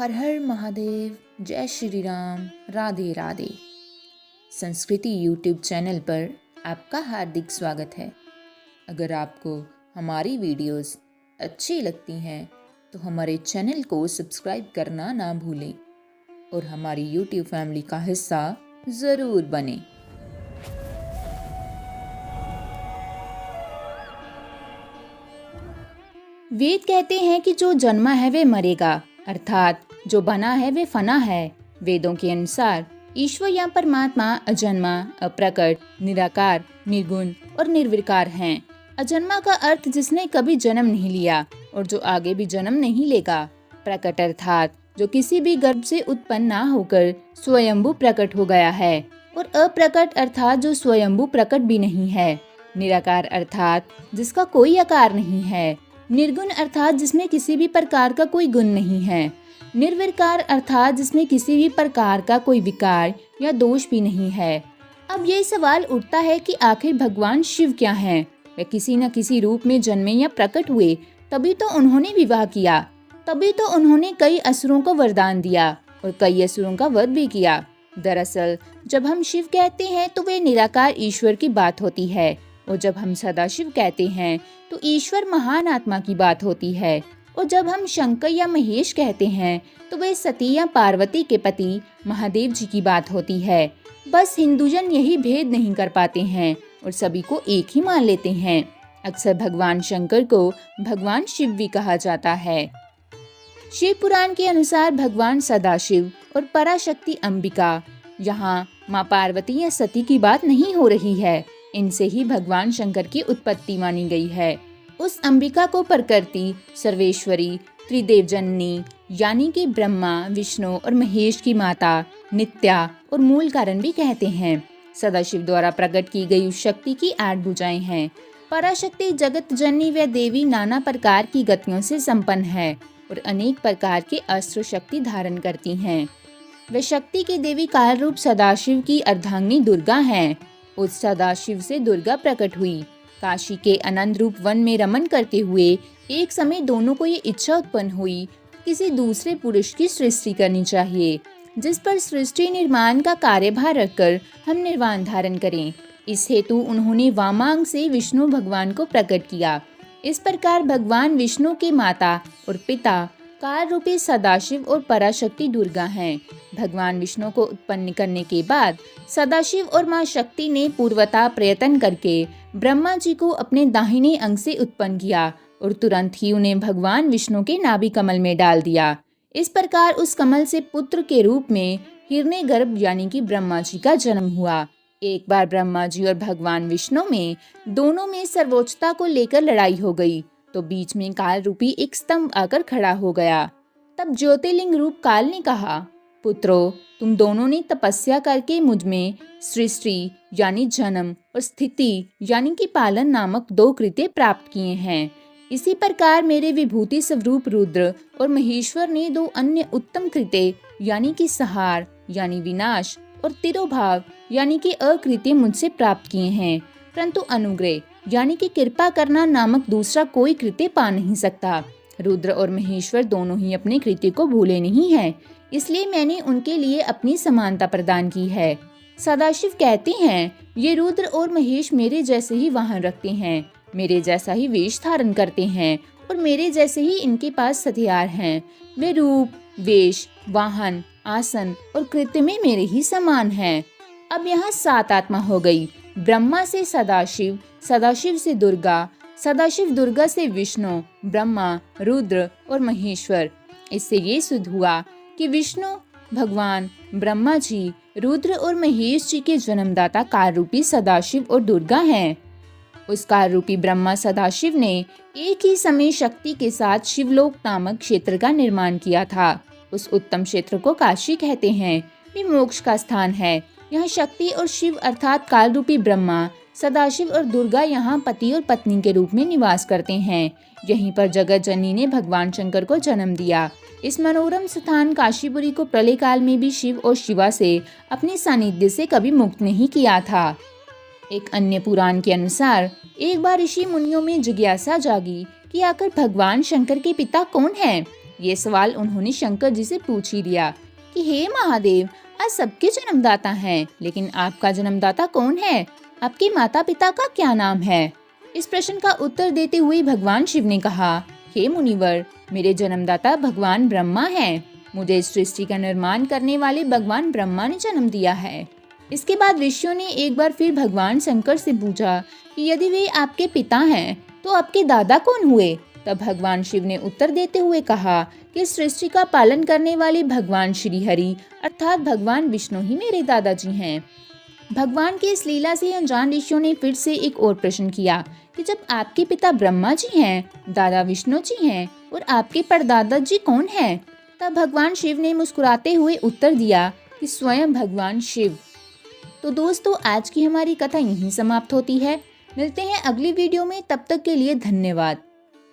हर हर महादेव, जय श्री राम, राधे राधे। संस्कृति YouTube channel पर आपका हार्दिक स्वागत है। अगर आपको हमारी वीडियोस अच्छी लगती हैं तो हमारे चैनल को सब्सक्राइब करना ना भूलें और हमारी यूट्यूब फैमिली का हिस्सा ज़रूर बने। वेद कहते हैं कि जो जन्मा है वे मरेगा, अर्थात जो बना है वे फना है। वेदों के अनुसार ईश्वर या परमात्मा अजन्मा, अप्रकट, निराकार, निर्गुण और निर्विकार हैं। अजन्मा का अर्थ जिसने कभी जन्म नहीं लिया और जो आगे भी जन्म नहीं लेगा। प्रकट अर्थात जो किसी भी गर्भ से उत्पन्न ना होकर स्वयंभू प्रकट हो गया है, और अप्रकट अर्थात जो स्वयंभू प्रकट भी नहीं है। निराकार अर्थात जिसका कोई आकार नहीं है। निर्गुण अर्थात जिसमें किसी भी प्रकार का कोई गुण नहीं है। निर्विकार अर्थात जिसमें किसी भी प्रकार का कोई विकार या दोष भी नहीं है। अब ये सवाल उठता है कि आखिर भगवान शिव क्या हैं? वे किसी न किसी रूप में जन्मे या प्रकट हुए, तभी तो उन्होंने विवाह किया, तभी तो उन्होंने कई असुरों को वरदान दिया और कई असुरों का वध भी किया। दरअसल जब हम शिव कहते हैं तो वे निराकार ईश्वर की बात होती है, और जब हम सदाशिव कहते हैं तो ईश्वर महान आत्मा की बात होती है, और जब हम शंकर या महेश कहते हैं तो वे सती या पार्वती के पति महादेव जी की बात होती है। बस हिंदूजन यही भेद नहीं कर पाते हैं और सभी को एक ही मान लेते हैं। अक्सर भगवान शंकर को भगवान शिव भी कहा जाता है। शिव पुराण के अनुसार भगवान सदाशिव और पराशक्ति अंबिका, यहाँ माँ पार्वती या सती की बात नहीं हो रही है। इनसे ही भगवान शंकर की उत्पत्ति मानी गई है। उस अंबिका को प्रकृति, सर्वेश्वरी, त्रिदेव जननी यानी कि ब्रह्मा, विष्णु और महेश की माता, नित्या और मूल कारण भी कहते हैं। सदाशिव द्वारा प्रकट की गई उस शक्ति की 8 भुजाएं हैं। पराशक्ति जगत जननी व देवी नाना प्रकार की गतियों से संपन्न है और अनेक प्रकार के अस्त्र शक्ति धारण करती हैं। वे शक्ति की देवी काल रूप सदाशिव की अर्धांगिनी दुर्गा हैं। उस सदाशिव से दुर्गा प्रकट हुई। काशी के अनंत रूप वन में रमन करते हुए एक समय दोनों को ये इच्छा उत्पन्न हुई, किसी दूसरे पुरुष की सृष्टि करनी चाहिए, जिस पर सृष्टि निर्माण का कार्यभार रखकर हम निर्वाण धारण करें। इस हेतु उन्होंने वामांग से विष्णु भगवान को प्रकट किया। इस प्रकार भगवान विष्णु के माता और पिता काल रूपी सदाशिव और पराशक्ति दुर्गा हैं। भगवान विष्णु को उत्पन्न करने के बाद सदाशिव और माँ शक्ति ने पूर्वता प्रयत्न करके ब्रह्मा जी को अपने दाहिने अंग से उत्पन्न किया और तुरंत ही उन्हें भगवान विष्णु के नाभि कमल में डाल दिया। इस प्रकार उस कमल से पुत्र के रूप में हिरण्यगर्भ यानी कि ब्रह्मा जी का जन्म हुआ। एक बार ब्रह्मा जी और भगवान विष्णु में दोनों में सर्वोच्चता को लेकर लड़ाई हो गई, तो बीच में काल रूपी एक स्तंभ आकर खड़ा हो गया। तब ज्योतिर्लिंग रूप काल ने कहा, पुत्रों, तुम दोनों ने तपस्या करके मुझ में सृष्टि यानी जन्म और स्थिति यानी कि पालन नामक 2 कृत्य प्राप्त किए हैं। इसी प्रकार मेरे विभूति स्वरूप रुद्र और महेश्वर ने 2 अन्य उत्तम कृत्य यानी कि संहार यानी विनाश और तिरोभाव यानी कि अकृत्य मुझसे प्राप्त किए हैं, परंतु अनुग्रह यानी कि कृपा करना नामक दूसरा कोई कृत्य पा नहीं सकता। रुद्र और महेश्वर दोनों ही अपने कृत्य को भूले नहीं हैं, इसलिए मैंने उनके लिए अपनी समानता प्रदान की है। सदाशिव कहते हैं, ये रुद्र और महेश मेरे जैसे ही वाहन रखते हैं, मेरे जैसा ही वेश धारण करते हैं और मेरे जैसे ही इनके पास हथियार हैं। वे रूप, वेश, वाहन, आसन और कृत्य में मेरे ही समान हैं। अब यहाँ 7 आत्मा हो गई। ब्रह्मा से सदाशिव, सदाशिव से दुर्गा, सदाशिव दुर्गा से विष्णु, ब्रह्मा, रुद्र और महेश्वर। इससे ये सिद्ध हुआ कि विष्णु भगवान, ब्रह्मा जी, रुद्र और महेश जी के जन्मदाता काल रूपी सदाशिव और दुर्गा हैं। उस काल रूपी ब्रह्मा सदाशिव ने एक ही समय शक्ति के साथ शिवलोक नामक क्षेत्र का निर्माण किया था। उस उत्तम क्षेत्र को काशी कहते हैं। ये मोक्ष का स्थान है। यहाँ शक्ति और शिव अर्थात काल रूपी ब्रह्मा, सदाशिव और दुर्गा यहाँ पति और पत्नी के रूप में निवास करते हैं। यहीं पर जगत जननी ने भगवान शंकर को जन्म दिया। इस मनोरम स्थान काशीपुरी को प्रलय काल में भी शिव और शिवा से अपने सानिध्य से कभी मुक्त नहीं किया था। एक अन्य पुराण के अनुसार एक बार ऋषि मुनियों में जिज्ञासा जागी कि आखिर भगवान शंकर के पिता कौन हैं। ये सवाल उन्होंने शंकर जी से पूछ ही दिया कि हे महादेव, आज सबके जन्मदाता हैं, लेकिन आपका जन्मदाता कौन है? आपके माता पिता का क्या नाम है? इस प्रश्न का उत्तर देते हुए भगवान शिव ने कहा, हे मुनिवर, मेरे जन्मदाता भगवान ब्रह्मा हैं। मुझे इस सृष्टि का निर्माण करने वाले भगवान ब्रह्मा ने जन्म दिया है। इसके बाद ऋषियों ने एक बार फिर भगवान शंकर से पूछा कि यदि वे आपके पिता हैं तो आपके दादा कौन हुए? तब भगवान शिव ने उत्तर देते हुए कहा कि सृष्टि का पालन करने वाले भगवान श्री हरि अर्थात भगवान विष्णु ही मेरे दादाजी हैं। भगवान की इस लीला से अनजान ऋषियों ने फिर से एक और प्रश्न किया कि जब आपके पिता ब्रह्मा जी हैं, दादा विष्णु जी हैं और आपके परदादा जी कौन हैं? तब भगवान शिव ने मुस्कुराते हुए उत्तर दिया कि स्वयं भगवान शिव। तो दोस्तों, आज की हमारी कथा यहीं समाप्त होती है। मिलते हैं अगली वीडियो में, तब तक के लिए धन्यवाद।